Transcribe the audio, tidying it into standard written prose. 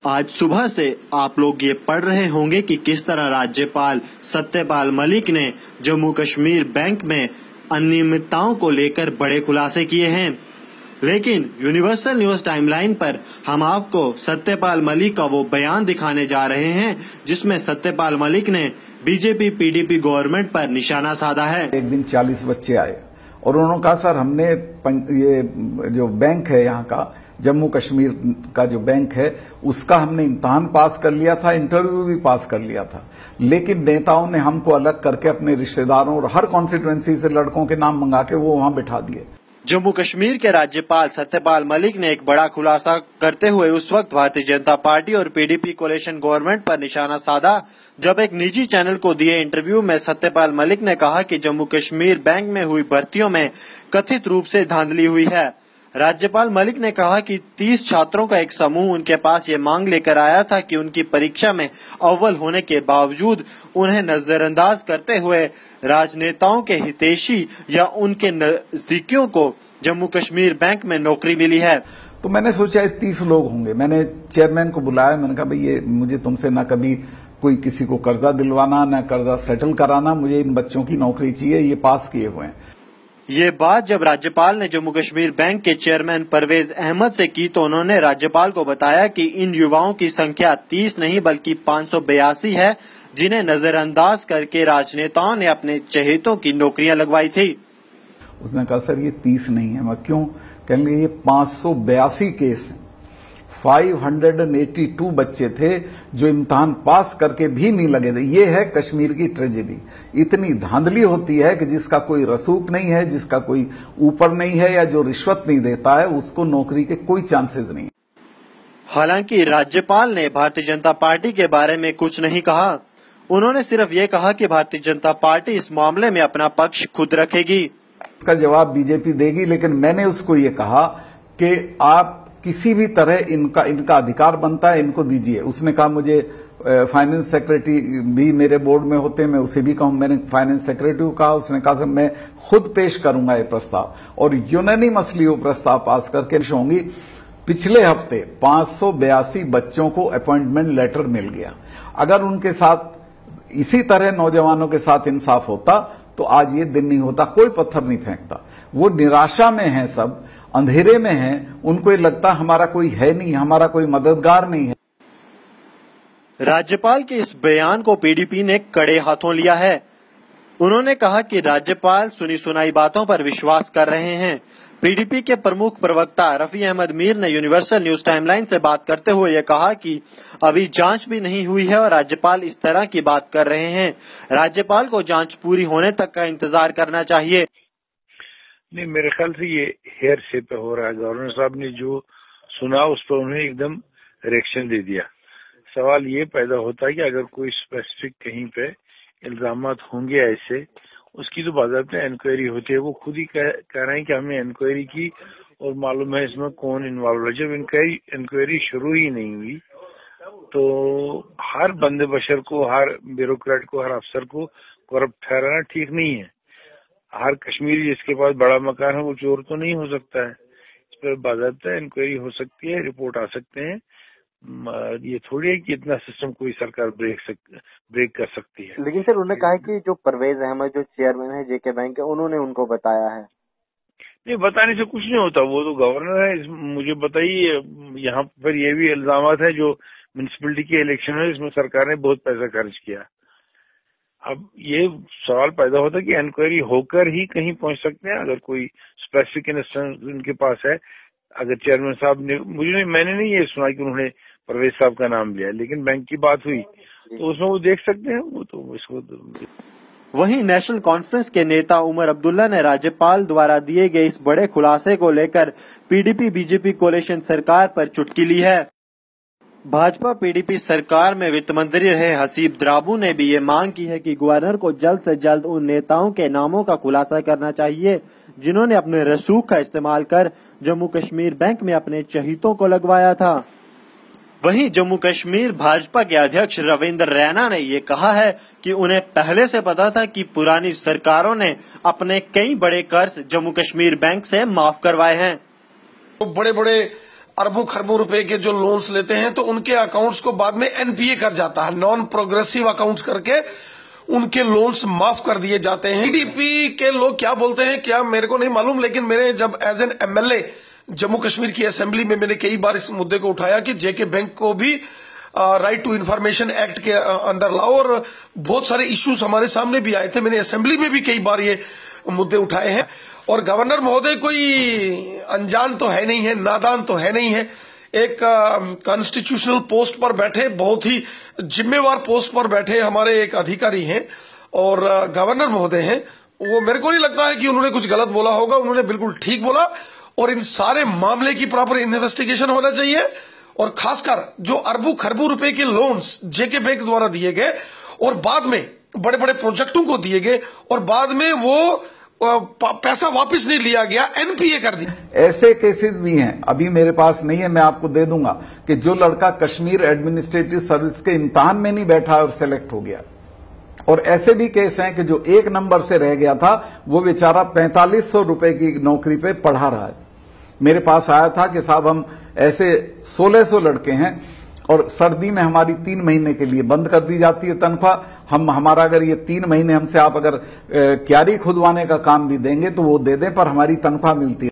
आज सुबह से आप लोग ये पढ़ रहे होंगे कि किस तरह राज्यपाल सत्यपाल मलिक ने जम्मू कश्मीर बैंक में अनियमितताओं को लेकर बड़े खुलासे किए हैं। लेकिन यूनिवर्सल न्यूज टाइमलाइन पर हम आपको सत्यपाल मलिक का वो बयान दिखाने जा रहे हैं जिसमें सत्यपाल मलिक ने बीजेपी पीडीपी गवर्नमेंट पर निशाना साधा है। एक दिन 40 बच्चे आए और उन्होंने कहा सर हमने ये जो बैंक है यहाँ का जम्मू कश्मीर का जो बैंक है उसका हमने इम्तहान पास कर लिया था, इंटरव्यू भी पास कर लिया था, लेकिन नेताओं ने हमको अलग करके अपने रिश्तेदारों और हर कॉन्स्टिट्यूएंसी से लड़कों के नाम मंगा के वो वहां बिठा दिए। जम्मू कश्मीर के राज्यपाल सत्यपाल मलिक ने एक बड़ा खुलासा करते हुए उस वक्त भारतीय जनता पार्टी और पीडीपी कोalition गवर्नमेंट पर निशाना साधा जब एक निजी चैनल को दिए इंटरव्यू में सत्यपाल मलिक ने कहा कि जम्मू कश्मीर बैंक में हुई भर्तियों में कथित रूप से धांधली हुई है। राज्यपाल मलिक ने कहा कि 30 छात्रों का एक समूह उनके पास ये मांग लेकर आया था कि उनकी परीक्षा में अव्वल होने के बावजूद उन्हें नजरअंदाज करते हुए राजनेताओं के हितैषी या उनके नजदीकियों को जम्मू कश्मीर बैंक में नौकरी मिली है। तो मैंने सोचा 30 लोग होंगे। मैंने चेयरमैन को बुलाया, मैंने कहा भाई ये मुझे तुमसे ना कभी कोई किसी को कर्जा दिलवाना ना कर्जा सेटल कराना, मुझे इन बच्चों की नौकरी चाहिए, ये पास किए हुए हैं। ये बात जब राज्यपाल ने जम्मू कश्मीर बैंक के चेयरमैन परवेज अहमद से की तो उन्होंने राज्यपाल को बताया कि इन युवाओं की संख्या 30 नहीं बल्कि 582 है जिन्हें नजरअंदाज करके राजनेताओं ने अपने चहेतों की नौकरियां लगवाई थी। उसने कहा सर ये 30 नहीं है। मैं क्यों? कहने लगे ये 582 केस हैं। 582 बच्चे थे जो इम्तिहान पास करके भी नहीं लगे थे। ये है कश्मीर की ट्रेजेडी। इतनी धांधली होती है कि जिसका कोई रसूख नहीं है, जिसका कोई ऊपर नहीं है या जो रिश्वत नहीं देता है उसको नौकरी के कोई चांसेस नहीं। हालांकि राज्यपाल ने भारतीय जनता पार्टी के बारे में कुछ नहीं कहा। उन्होंने सिर्फ ये कहा कि भारतीय जनता पार्टी इस मामले में अपना पक्ष खुद रखेगी। इसका जवाब बीजेपी देगी, लेकिन मैंने उसको ये कहा कि आप किसी भी तरह इनका अधिकार बनता है, इनको दीजिए। उसने कहा मुझे फाइनेंस सेक्रेटरी भी मेरे बोर्ड में होते, मैं उसे भी कहूं। मैंने फाइनेंस सेक्रेटरी को कहा, उसने कहा मैं खुद पेश करूंगा ये प्रस्ताव और यूनानिमसली वो प्रस्ताव पास करके होंगी। पिछले हफ्ते 582 बच्चों को अपॉइंटमेंट लेटर मिल गया। अगर उनके साथ इसी तरह नौजवानों के साथ इंसाफ होता तो आज ये दिन नहीं होता। कोई पत्थर नहीं फेंकता। वो निराशा में है, सब अंधेरे में हैं, उनको ये लगता हमारा कोई है नहीं, हमारा कोई मददगार नहीं है। राज्यपाल के इस बयान को पीडीपी ने कड़े हाथों लिया है। उन्होंने कहा कि राज्यपाल सुनी सुनाई बातों पर विश्वास कर रहे हैं। पीडीपी के प्रमुख प्रवक्ता रफी अहमद मीर ने यूनिवर्सल न्यूज टाइमलाइन से बात करते हुए ये कहा कि अभी जांच भी नहीं हुई है और राज्यपाल इस तरह की बात कर रहे हैं। राज्यपाल को जांच पूरी होने तक का इंतजार करना चाहिए। नहीं, मेरे ख्याल से ये हेयर से पे हो रहा है। गवर्नर साहब ने जो सुना उस पर उन्हें एकदम रिएक्शन दे दिया। सवाल ये पैदा होता है कि अगर कोई स्पेसिफिक कहीं पे इल्जामात होंगे ऐसे, उसकी तो बाज़ाब्ता इंक्वायरी होती है। वो खुद ही कह रहे हैं कि हमने इंक्वायरी की और मालूम है इसमें कौन इन्वॉल्व है। जब इंक्वायरी शुरू ही नहीं हुई तो हर बंदे बशर को, हर ब्यूरोक्रेट को, हर अफसर को करप्ट ठहराना ठीक नहीं है। हर कश्मीरी जिसके पास बड़ा मकान है वो चोर तो नहीं हो सकता है। इस पर बाज़ाब्ता इंक्वायरी हो सकती है, रिपोर्ट आ सकते हैं। ये थोड़ी है कि इतना सिस्टम कोई सरकार ब्रेक कर सकती है। लेकिन सर उन्होंने कहा कि जो परवेज अहमद जो चेयरमैन है जेके बैंक के, उन्होंने उनको बताया है। नहीं, बताने से कुछ नहीं होता, वो तो गवर्नर है। मुझे बताइए, यहाँ पर ये भी इल्जामात है जो म्युनिसिपैलिटी के इलेक्शन है इसमें सरकार ने बहुत पैसा खर्च किया। अब ये सवाल पैदा होता है कि इंक्वायरी होकर ही कहीं पहुंच सकते हैं। अगर कोई स्पेसिफिक इंस्टेंस उनके पास है, अगर चेयरमैन साहब ने, मैंने नहीं ये सुना कि उन्होंने परवेज साहब का नाम लिया, लेकिन बैंक की बात हुई तो उसमें वो देख सकते हैं। वो तो इसको वहीं नेशनल कॉन्फ्रेंस के नेता उमर अब्दुल्ला ने राज्यपाल द्वारा दिए गए इस बड़े खुलासे को लेकर पीडीपी बीजेपी कोalition सरकार पर चुटकी ली है। भाजपा पीडीपी सरकार में वित्त मंत्री रहे हसीब द्राबू ने भी ये मांग की है कि गवर्नर को जल्द से जल्द उन नेताओं के नामों का खुलासा करना चाहिए जिन्होंने अपने रसूख का इस्तेमाल कर जम्मू कश्मीर बैंक में अपने चहेतों को लगवाया था। वहीं जम्मू कश्मीर भाजपा के अध्यक्ष रविंद्र रैना ने ये कहा है कि उन्हें पहले से पता था कि पुरानी सरकारों ने अपने कई बड़े कर्ज जम्मू कश्मीर बैंक से माफ करवाए हैं। तो बड़े बड़े अरबों खरबों रुपए के जो लोन्स लेते हैं तो उनके अकाउंट्स को बाद में एनपीए कर जाता है, नॉन प्रोग्रेसिव अकाउंट्स करके उनके लोन्स माफ कर दिए जाते हैं। पीडीपी के लोग क्या बोलते हैं क्या मेरे को नहीं मालूम, लेकिन मेरे जब as an MLA Jammu Kashmir की असेंबली में मैंने कई बार इस मुद्दे को उठाया कि जेके बैंक को भी राइट टू इंफॉर्मेशन एक्ट के अंदर लाओ, और बहुत सारे इश्यूज हमारे सामने भी आए थे। मैंने असेंबली में भी कई बार ये मुद्दे उठाए हैं। और गवर्नर महोदय कोई अनजान तो है नहीं है, नादान तो है नहीं है, एक कॉन्स्टिट्यूशनल पोस्ट पर बैठे, बहुत ही जिम्मेवार पोस्ट पर बैठे हमारे एक अधिकारी हैं और गवर्नर महोदय हैं। वो मेरे को नहीं लगता है कि उन्होंने कुछ गलत बोला होगा, उन्होंने बिल्कुल ठीक बोला। और इन सारे मामले की प्रॉपर इन्वेस्टिगेशन होना चाहिए, और खासकर जो अरबों खरबों रुपए के लोन्स जेके बैंक द्वारा दिए गए और बाद में बड़े बड़े प्रोजेक्टों को दिए गए और बाद में वो पैसा वापस नहीं लिया गया, एनपीए कर दिया। ऐसे केसेस भी हैं, अभी मेरे पास नहीं है, मैं आपको दे दूंगा, कि जो लड़का कश्मीर एडमिनिस्ट्रेटिव सर्विस के इम्तिहान में नहीं बैठा और सिलेक्ट हो गया। और ऐसे भी केस हैं कि जो 1 नंबर से रह गया था वो बेचारा 4500 रुपए की नौकरी पे पढ़ा रहा है। मेरे पास आया था कि साहब हम ऐसे 1600 लड़के हैं और सर्दी में हमारी 3 महीने के लिए बंद कर दी जाती है तनख्वाह। हमारा अगर ये 3 महीने हमसे आप अगर क्यारी खुदवाने का काम भी देंगे तो वो दे दें, पर हमारी तनख्वाह मिलती है।